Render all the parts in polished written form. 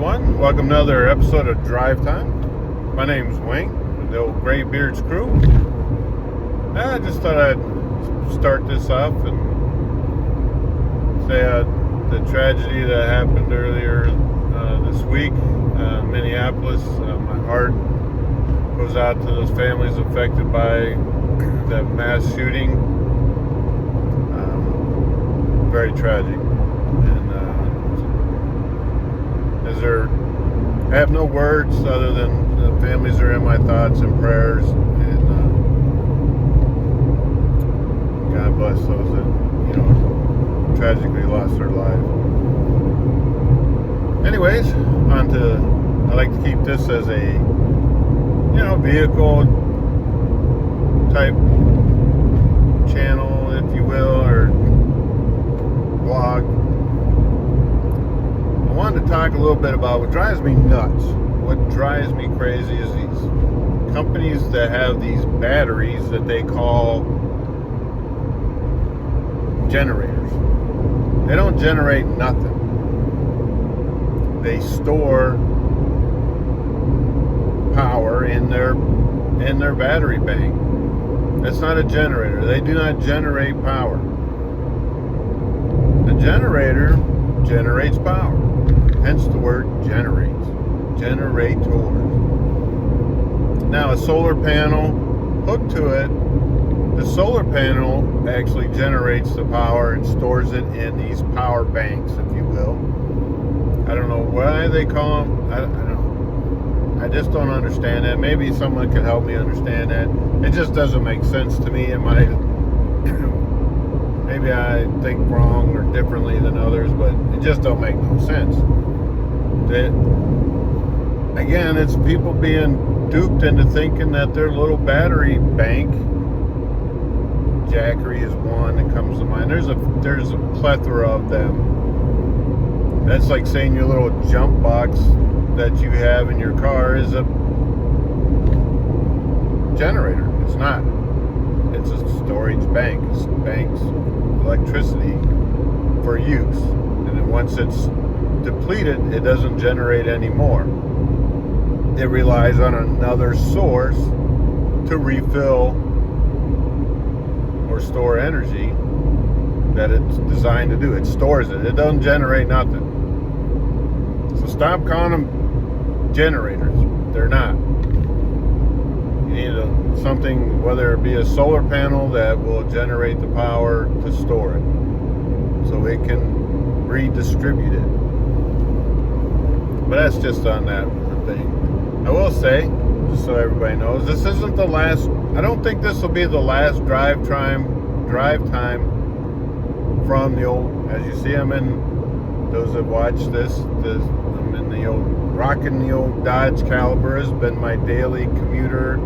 everyone. Welcome to another episode of Drive Time. My name's Wayne with the old Graybeards crew. I just thought I'd start this off and say the tragedy that happened earlier this week in Minneapolis. My heart goes out to those families affected by that mass shooting. Very tragic. I have no words other than the families are in my thoughts and prayers, and God bless those that tragically lost their lives. Anyways, I like to keep this as a vehicle type channel, if you will, or blog. I wanted to talk a little bit about what drives me nuts. What drives me crazy is these companies that have these batteries that they call generators. They don't generate nothing. They store power in their battery bank. That's not a generator. They do not generate power. A generator generates power. Hence the word generates. Generators. Now a solar panel hooked to it, the solar panel actually generates the power and stores it in these power banks, if you will. I don't know why they call them. I don't know. I just don't understand that. Maybe someone can help me understand that. It just doesn't make sense to me. Maybe I think wrong or differently than others, but it just don't make no sense. Again, it's people being duped into thinking that their little battery bank, Jackery is one that comes to mind. There's a plethora of them. That's like saying your little jump box that you have in your car is a generator. It's not. It's a storage bank. It banks electricity for use, and then once it's depleted, it doesn't generate anymore. It relies on another source to refill or store energy that it's designed to do. It stores it. It doesn't generate nothing. So stop calling them generators. They're not. You need something, whether it be a solar panel that will generate the power to store it so it can redistribute it. But that's just on that thing. I will say, just so everybody knows, this isn't the last. I don't think this will be the last drive time from the old. As you see, I'm in. Those that watch this, I'm in the old, rocking the old Dodge Caliber. Has been my daily commuter,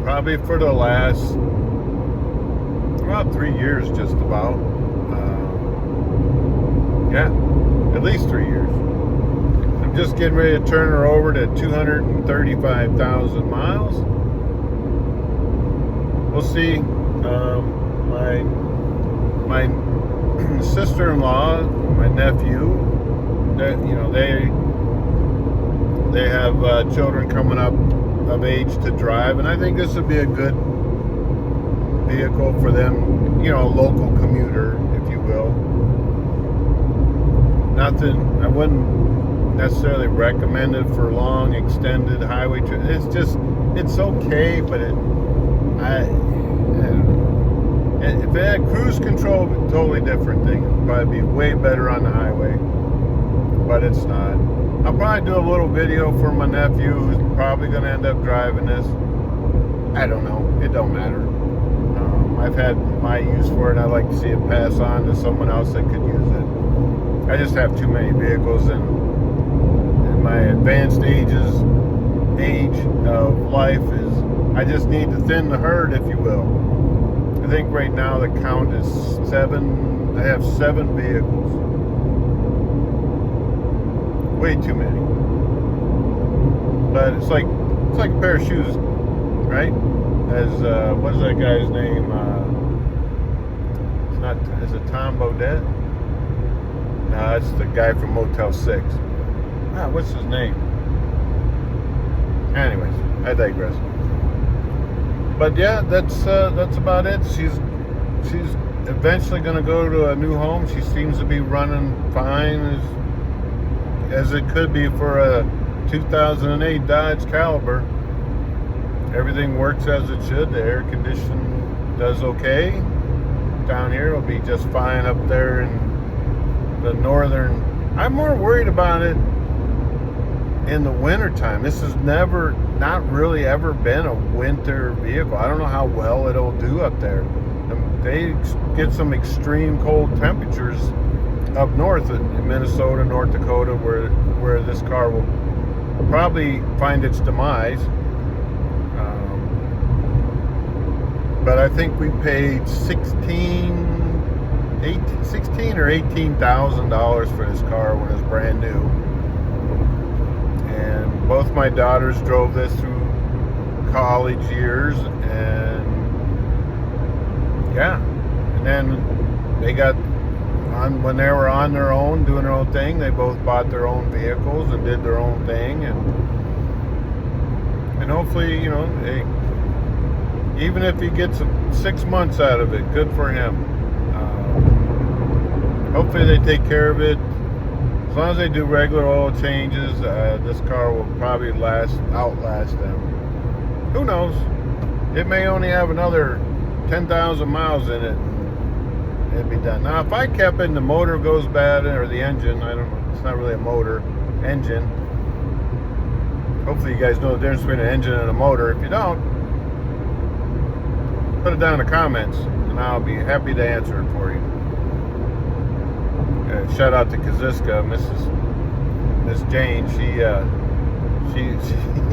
probably for the last about 3 years, just about. At least 3 years. Just getting ready to turn her over to 235,000 miles. We'll see. My sister-in-law, my nephew, they have children coming up of age to drive, and I think this would be a good vehicle for them. A local commuter, if you will. Nothing. I wouldn't necessarily recommend it for long extended highway trip. It's okay, but if it had cruise control, totally different thing. It'd probably be way better on the highway, but it's not. I'll probably do a little video for my nephew who's probably going to end up driving this. I don't know. It don't matter. I've had my use for it. I'd like to see it pass on to someone else that could use it. I just have too many vehicles, and my advanced age of life is, I just need to thin the herd, if you will. I think right now the count is 7. I have 7 vehicles. Way too many. But it's like a pair of shoes, right? As what is that guy's name? It's not. Is it Tom Bodett? No, that's the guy from Motel 6. What's his name? Anyways, I digress. But yeah, that's about it. She's eventually going to go to a new home. She seems to be running fine as it could be for a 2008 Dodge Caliber. Everything works as it should. The air conditioning does okay. Down here it'll be just fine. Up there in the northern, I'm more worried about it in the winter time. This has not really ever been a winter vehicle. I don't know how well it'll do up there. They get some extreme cold temperatures up north in Minnesota, North Dakota, where this car will probably find its demise. But I think we paid $16,000 or $18,000 for this car when it was brand new. And both my daughters drove this through college years, and yeah. And then they got on when they were on their own, doing their own thing. They both bought their own vehicles and did their own thing, and hopefully, even if he gets 6 months out of it, good for him. Hopefully they take care of it. As long as they do regular oil changes, this car will probably outlast them. Who knows? It may only have another 10,000 miles in it. It'd be done. Now, if I kept it and the motor goes bad, or the engine, I don't know, it's not really a motor, engine. Hopefully you guys know the difference between an engine and a motor. If you don't, put it down in the comments, and I'll be happy to answer it for you. Shout out to Kaziska, Miss Jane.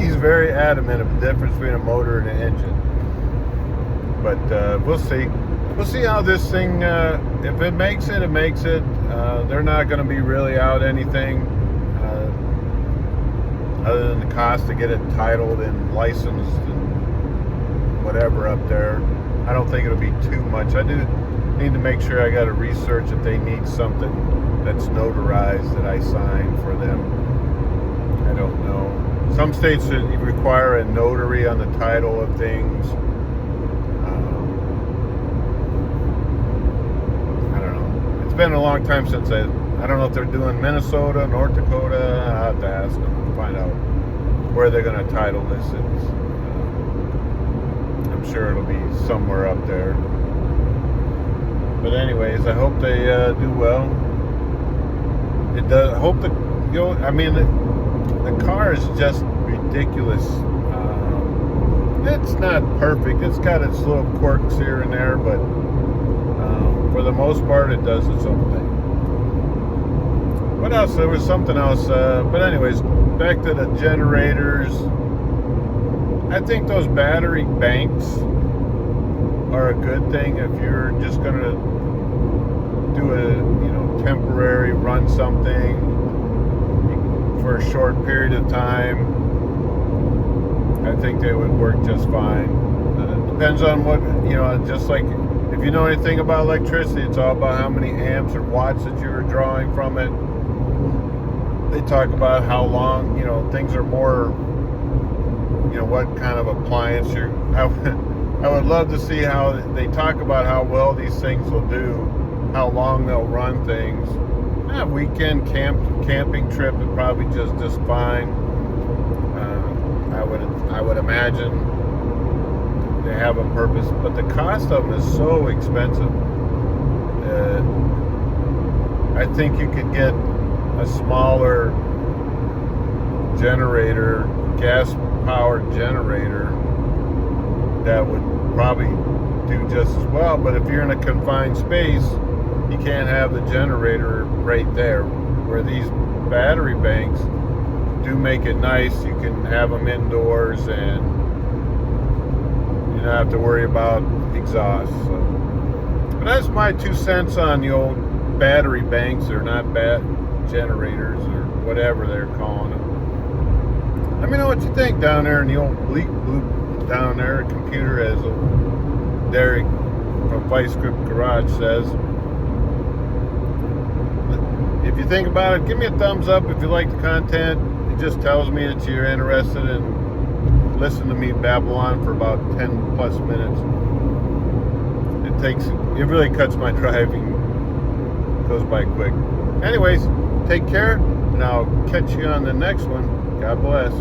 She's very adamant of the difference between a motor and an engine. But we'll see. We'll see how this thing. If it makes it, it makes it. They're not going to be really out anything other than the cost to get it titled and licensed and whatever up there. I don't think it'll be too much. I do need to make sure I got to research if they need something that's notarized that I sign for them. I don't know. Some states require a notary on the title of things. I don't know. It's been a long time since I don't know if they're doing Minnesota, North Dakota. I'll have to ask them to find out where they're going to title this. I'm sure it'll be somewhere up there. But anyways, I hope they do well. It does. I hope the car is just ridiculous. It's not perfect. It's got its little quirks here and there, but for the most part, it does its own thing. What else? There was something else. But anyways, back to the generators. I think those battery banks are a good thing if you're just going to do a temporary run something for a short period of time. I think they would work just fine. Depends on what, just like if you know anything about electricity, it's all about how many amps or watts that you're drawing from it. They talk about how long, things are more, what kind of appliance you're. I would love to see how they talk about how well these things will do, how long they'll run things. A weekend camping trip is probably just fine. I would imagine they have a purpose, but the cost of them is so expensive. I think you could get a smaller generator, gas-powered generator, that would probably do just as well. But if you're in a confined space, you can't have the generator right there. Where these battery banks do make it nice, you can have them indoors and you don't have to worry about exhaust. So. But that's my 2 cents on the old battery banks. They're not bad generators or whatever they're calling them. Let me know what you think down there in the old bleak blue down there. Computer, as Derek from Vice Grip Garage says. if you think about it, give me a thumbs up if you like the content. It just tells me that you're interested in listening to me babble on for about 10 plus minutes. It really cuts my driving, goes by quick. Anyways, take care, and I'll catch you on the next one. God bless.